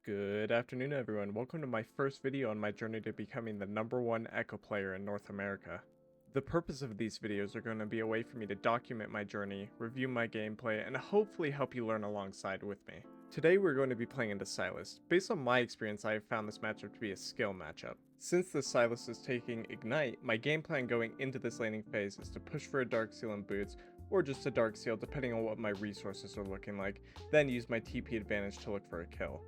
Good afternoon, everyone. Welcome to my first video on my journey to becoming the #1 Ekko player in North America. The purpose of these videos are going to be a way for me to document my journey, review my gameplay, and hopefully help you learn alongside with me. Today we're going to be playing into Sylas. Based on my experience, I have found this matchup to be a skill matchup. Since the Sylas is taking Ignite, my game plan going into this laning phase is to push for a Dark Seal and boots, or just a Dark Seal depending on what my resources are looking like, then use my TP advantage to look for a kill.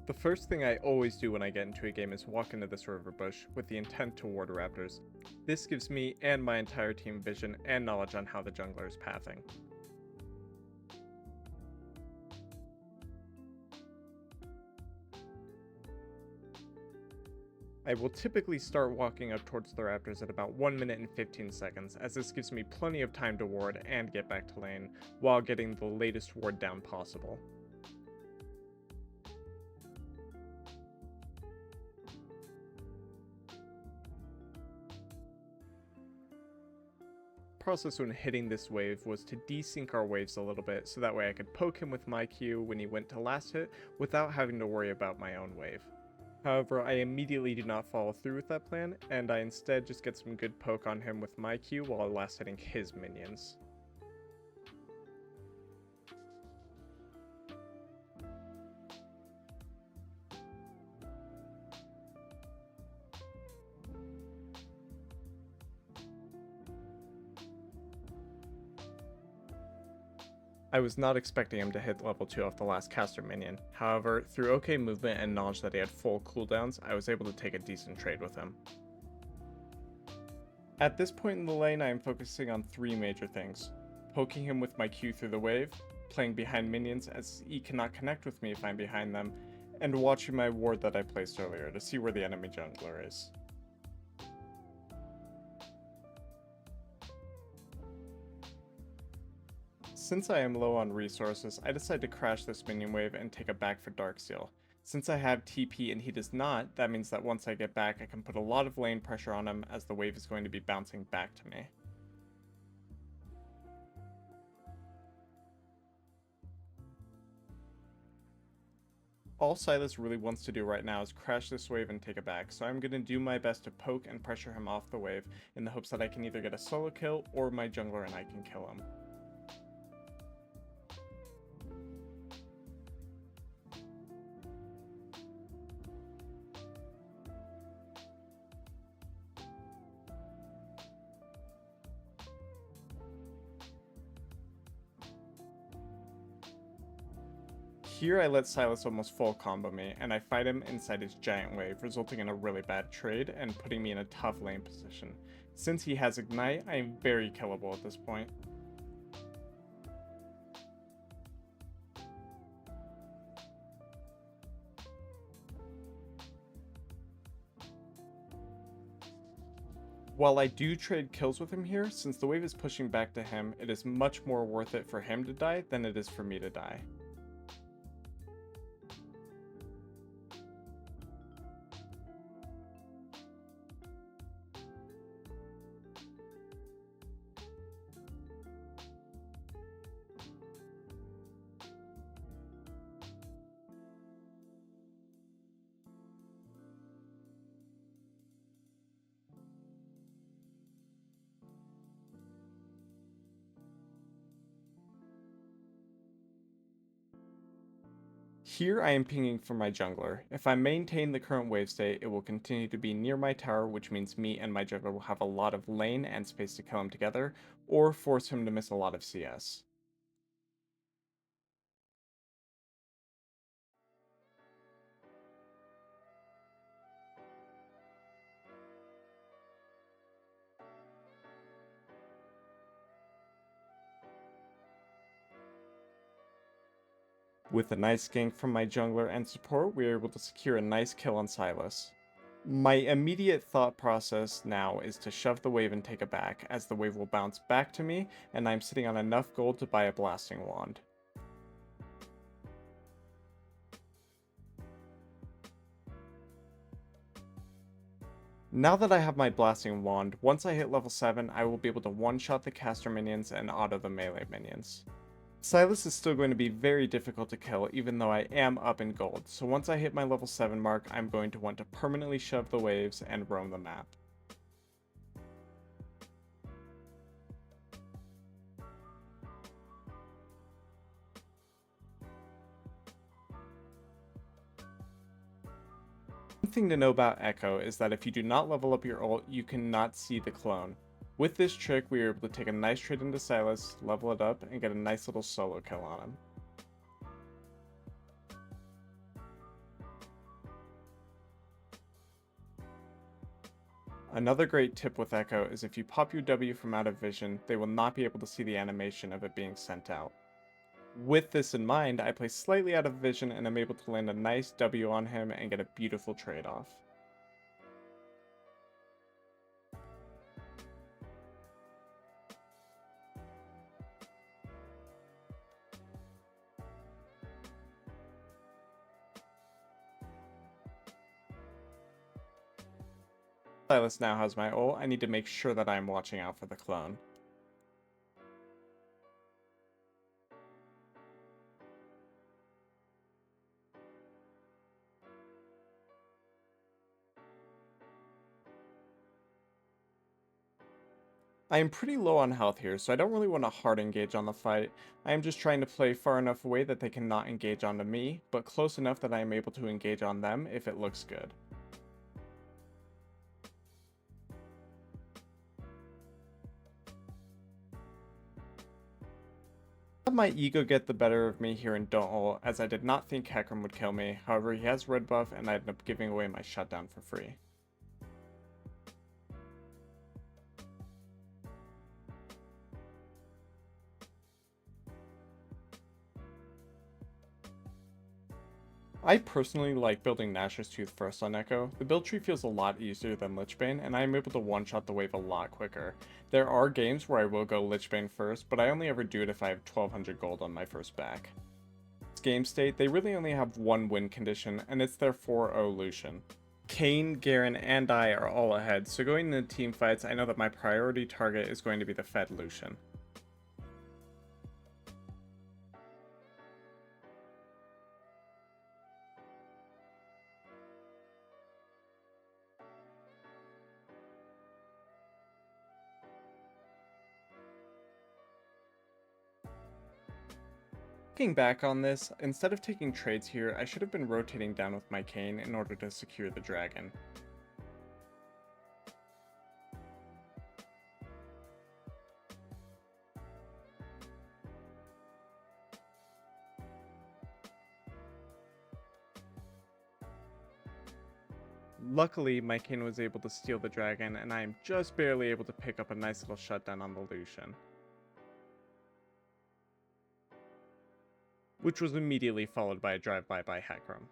The first thing I always do when I get into a game is walk into this river bush with the intent to ward raptors. This gives me and my entire team vision and knowledge on how the jungler is pathing. I will typically start walking up towards the raptors at about 1 minute and 15 seconds, as this gives me plenty of time to ward and get back to lane, while getting the latest ward down possible. Process when hitting this wave was to desync our waves a little bit so that way I could poke him with my Q when he went to last hit without having to worry about my own wave. However, I immediately do not follow through with that plan, and I instead just get some good poke on him with my Q while last hitting his minions. I was not expecting him to hit level 2 off the last caster minion, however, through okay movement and knowledge that he had full cooldowns, I was able to take a decent trade with him. At this point in the lane, I am focusing on 3 major things: poking him with my Q through the wave, playing behind minions as he cannot connect with me if I'm behind them, and watching my ward that I placed earlier to see where the enemy jungler is. Since I am low on resources, I decide to crash this minion wave and take a back for Dark Seal. Since I have TP and he does not, that means that once I get back I can put a lot of lane pressure on him as the wave is going to be bouncing back to me. All Sylas really wants to do right now is crash this wave and take it back, so I'm going to do my best to poke and pressure him off the wave in the hopes that I can either get a solo kill or my jungler and I can kill him. Here I let Sylas almost full combo me, and I fight him inside his giant wave, resulting in a really bad trade and putting me in a tough lane position. Since he has Ignite, I am very killable at this point. While I do trade kills with him here, since the wave is pushing back to him, it is much more worth it for him to die than it is for me to die. Here I am pinging for my jungler. If I maintain the current wave state, it will continue to be near my tower, which means me and my jungler will have a lot of lane and space to kill him together, or force him to miss a lot of CS. With a nice gank from my jungler and support, we are able to secure a nice kill on Sylas. My immediate thought process now is to shove the wave and take it back, as the wave will bounce back to me, and I'm sitting on enough gold to buy a blasting wand. Now that I have my blasting wand, once I hit level 7, I will be able to one-shot the caster minions and auto the melee minions. Sylas is still going to be very difficult to kill even though I am up in gold, so once I hit my level 7 mark, I'm going to want to permanently shove the waves and roam the map. One thing to know about Ekko is that if you do not level up your ult, you cannot see the clone. With this trick, we were able to take a nice trade into Sylas, level it up, and get a nice little solo kill on him. Another great tip with Ekko is if you pop your W from out of vision, they will not be able to see the animation of it being sent out. With this in mind, I play slightly out of vision and I'm able to land a nice W on him and get a beautiful trade-off. Sylas now has my ult, I need to make sure that I am watching out for the clone. I am pretty low on health here, so I don't really want to hard engage on the fight. I am just trying to play far enough away that they cannot engage onto me, but close enough that I am able to engage on them if it looks good. Let my ego get the better of me here in Don't Ult, as I did not think Hecarim would kill me. However, he has red buff and I ended up giving away my shutdown for free. I personally like building Nashor's Tooth first on Ekko. The build tree feels a lot easier than Lichbane, and I am able to one-shot the wave a lot quicker. There are games where I will go Lichbane first, but I only ever do it if I have 1200 gold on my first back. This game state, they really only have one win condition, and it's their 4-0 Lucian. Kayn, Garen, and I are all ahead, so going into team fights, I know that my priority target is going to be the fed Lucian. Looking back on this, instead of taking trades here, I should have been rotating down with my Kayn in order to secure the dragon. Luckily, my Kayn was able to steal the dragon, and I am just barely able to pick up a nice little shutdown on the Lucian, which was immediately followed by a drive-by by Hecarim.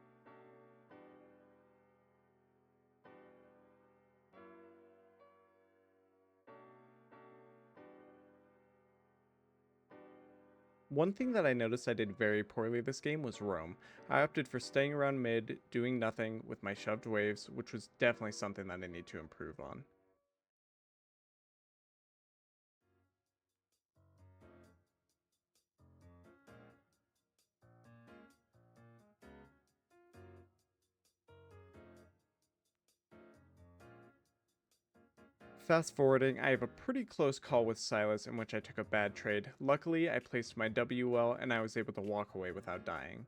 One thing that I noticed I did very poorly this game was roam. I opted for staying around mid, doing nothing with my shoved waves, which was definitely something that I need to improve on. Fast forwarding, I have a pretty close call with Sylas in which I took a bad trade. Luckily, I placed my W well and I was able to walk away without dying.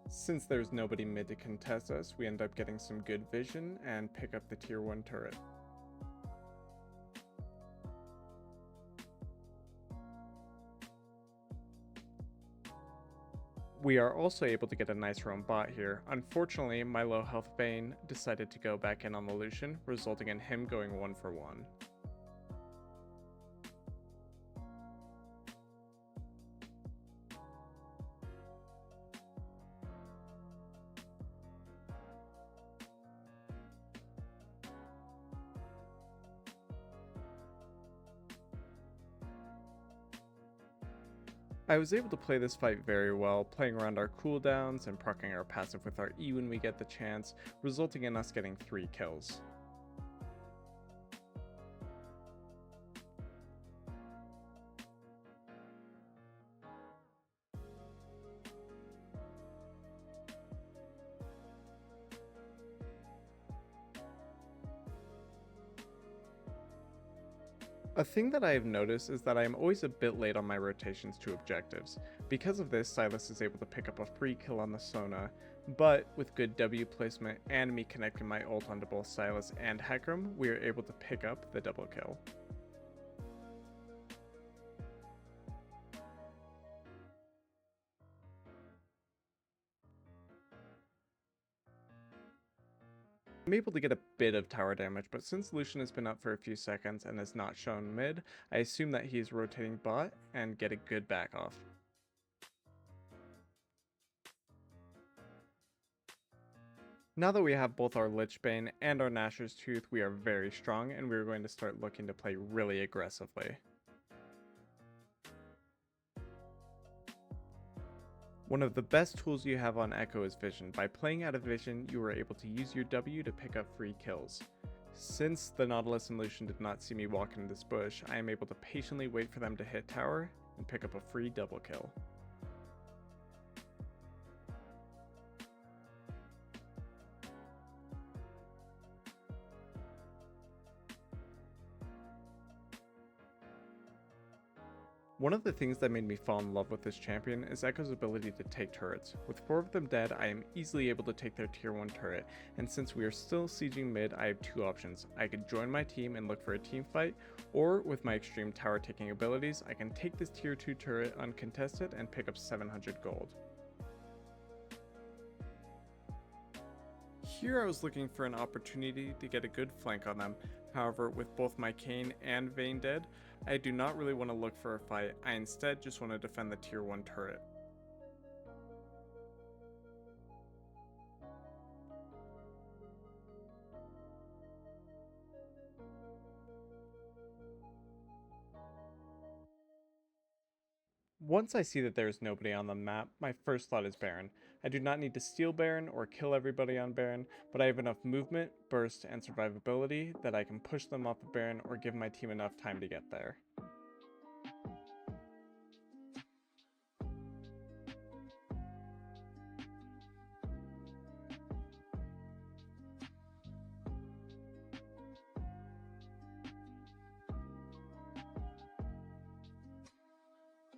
Since there's nobody mid to contest us, we end up getting some good vision and pick up the tier 1 turret. We are also able to get a nice roam bot here. Unfortunately, my low health Bane decided to go back in on the Lucian, resulting in him going 1 for 1. I was able to play this fight very well, playing around our cooldowns and proccing our passive with our E when we get the chance, resulting in us getting 3 kills. A thing that I have noticed is that I am always a bit late on my rotations to objectives. Because of this, Sylas is able to pick up a free kill on the Sona, but with good W placement and me connecting my ult onto both Sylas and Hecarim, we are able to pick up the double kill. I'm able to get a bit of tower damage, but since Lucian has been up for a few seconds and has not shown mid, I assume that he is rotating bot and get a good back off. Now that we have both our Lich Bane and our Nashor's Tooth, we are very strong and we are going to start looking to play really aggressively. One of the best tools you have on Ekko is Vision. By playing out of Vision, you are able to use your W to pick up free kills. Since the Nautilus and Lucian did not see me walk into this bush, I am able to patiently wait for them to hit tower and pick up a free double kill. One of the things that made me fall in love with this champion is Ekko's ability to take turrets. With 4 of them dead, I am easily able to take their tier 1 turret, and since we are still sieging mid, I have 2 options. I could join my team and look for a team fight, or with my extreme tower taking abilities, I can take this tier 2 turret uncontested and pick up 700 gold. Here I was looking for an opportunity to get a good flank on them. However, with both my Kayn and Vayne dead, I do not really want to look for a fight. I instead just want to defend the tier 1 turret. Once I see that there is nobody on the map, my first thought is Baron. I do not need to steal Baron or kill everybody on Baron, but I have enough movement, burst, and survivability that I can push them off of Baron or give my team enough time to get there.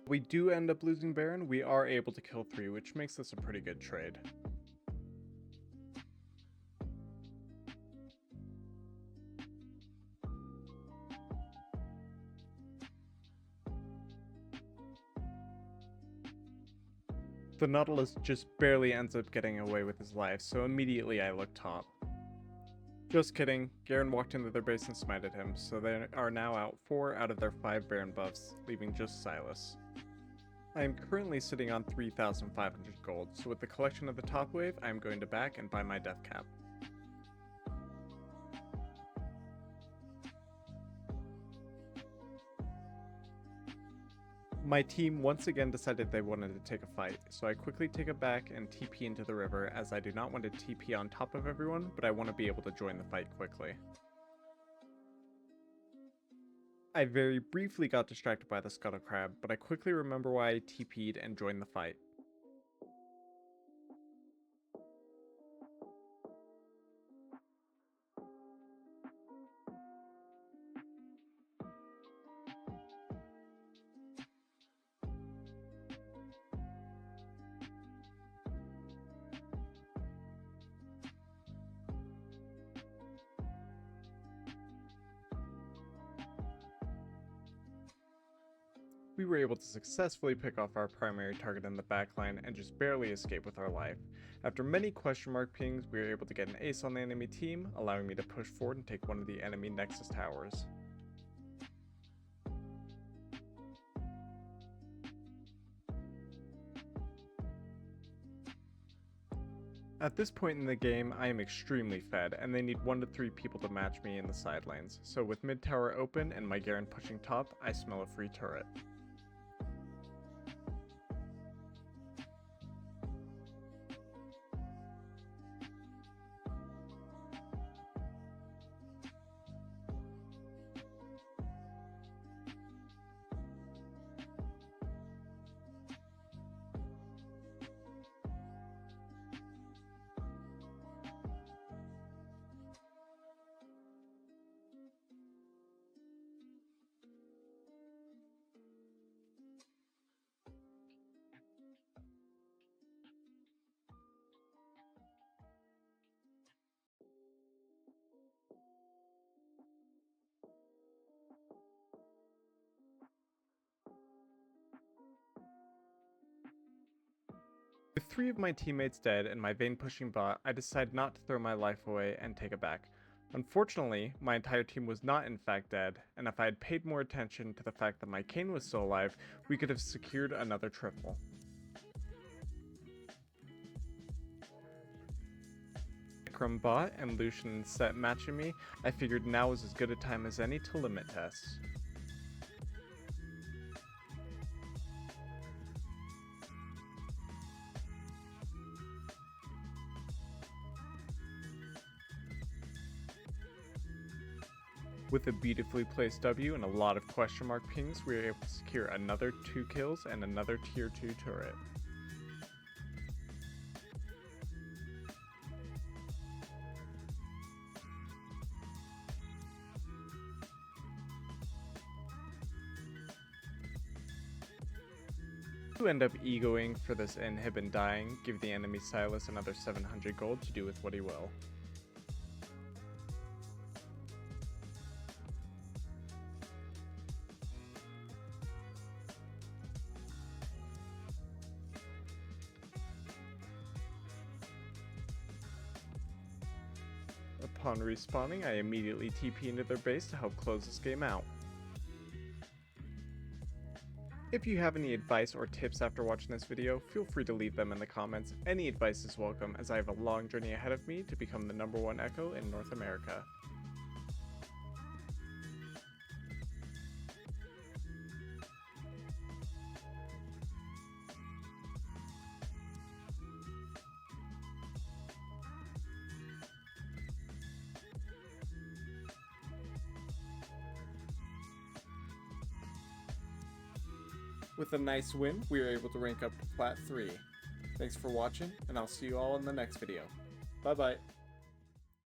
We do end up losing Baron, we are able to kill 3, which makes this a pretty good trade. The Nautilus just barely ends up getting away with his life, so immediately I look top. Just kidding, Garen walked into their base and smited him, so they are now out 4 out of their 5 Baron buffs, leaving just Sylas. I am currently sitting on 3,500 gold, so with the collection of the top wave, I am going to back and buy my death cap. My team once again decided they wanted to take a fight, so I quickly take it back and TP into the river as I do not want to TP on top of everyone, but I want to be able to join the fight quickly. I very briefly got distracted by the scuttle crab, but I quickly remember why I TP'd and joined the fight. We were able to successfully pick off our primary target in the backline and just barely escape with our life. After many question mark pings, we were able to get an ace on the enemy team, allowing me to push forward and take one of the enemy Nexus towers. At this point in the game, I am extremely fed, and they need 1 to 3 people to match me in the side lanes, so with mid tower open and my Garen pushing top, I smell a free turret. 3 of my teammates dead and my vein pushing bot, I decided not to throw my life away and take it back. Unfortunately, my entire team was not in fact dead, and if I had paid more attention to the fact that my Kayn was still alive, we could have secured another triple. Ekko bot and Lucian set matching me, I figured now was as good a time as any to limit tests. With a beautifully placed W and a lot of question mark pings, we were able to secure another 2 kills and another tier 2 turret. To end up egoing for this inhib and dying, give the enemy Sylas another 700 gold to do with what he will. Upon respawning, I immediately TP into their base to help close this game out. If you have any advice or tips after watching this video, feel free to leave them in the comments. Any advice is welcome, as I have a long journey ahead of me to become the #1 Ekko in North America. With a nice win, we were able to rank up to Plat 3. Thanks for watching, and I'll see you all in the next video. Bye bye.